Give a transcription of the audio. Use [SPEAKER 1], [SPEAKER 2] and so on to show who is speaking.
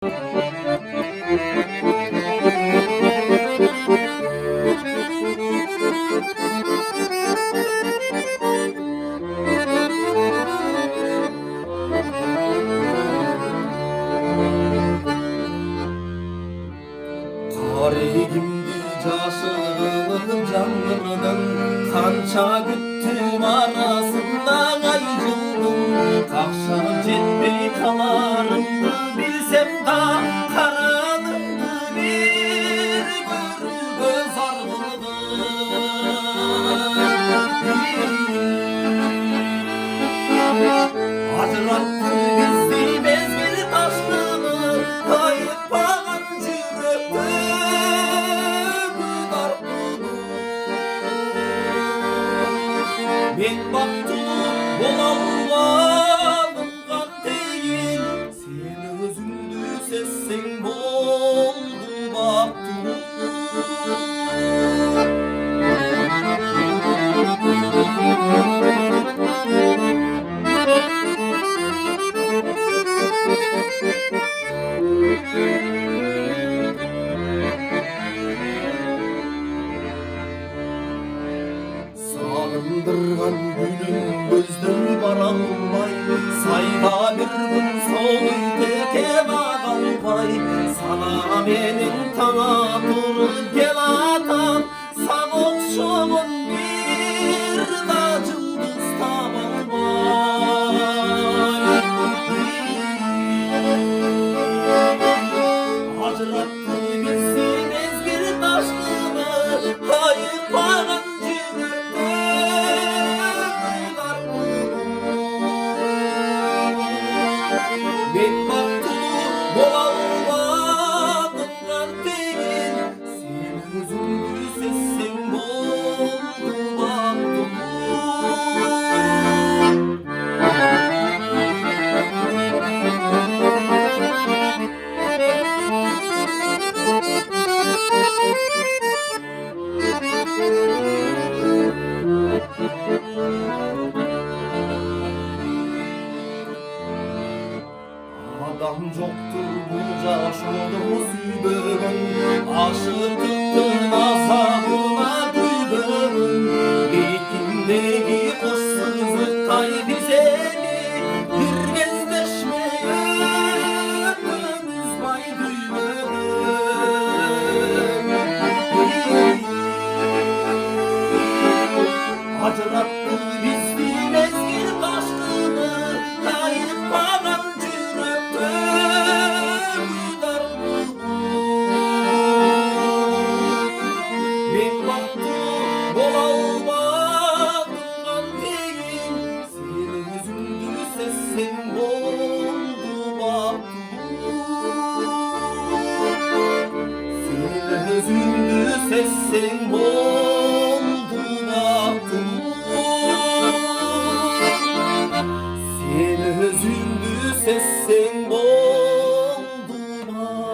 [SPEAKER 1] Garibimdi caşığımın canlının kança güttüm arasından ayrıldım. Kakşam cennet kalarımdı bilsem da karanımdı bir göz argıldı. Acırattı bizi mezgili taşlığını kayıp bağancı öptü. Ben baktım olanlarım kan değil, sen özündü sesin oldu baktım. Sağındırgan gülün gözleri baralmay, sayda bir gün soluydu kemanalmay. Sana benim tanadır gel atam, san okşumun bir da cıldız tabalmay. Acırattı bizi mezgir taşlığını kayıp bağancı. Ben baktım olamadım kan değil, sen özündü sesin oldu baktım. Adam çoktur bunca şunu sübürün, aşıktır nazabına duydum. Bekindeki koşsuzluk kaybizeli, bir gezleşmeye ömrümüz bay duydum. Acırattı bizi mezgir taşlığını kayıp bağancı. Ben baktım olamadım kan değil, sen özündü sesin oldu baktım. Sen özündü sesin oldu baktım. Sen özündü sesin oldu baktım.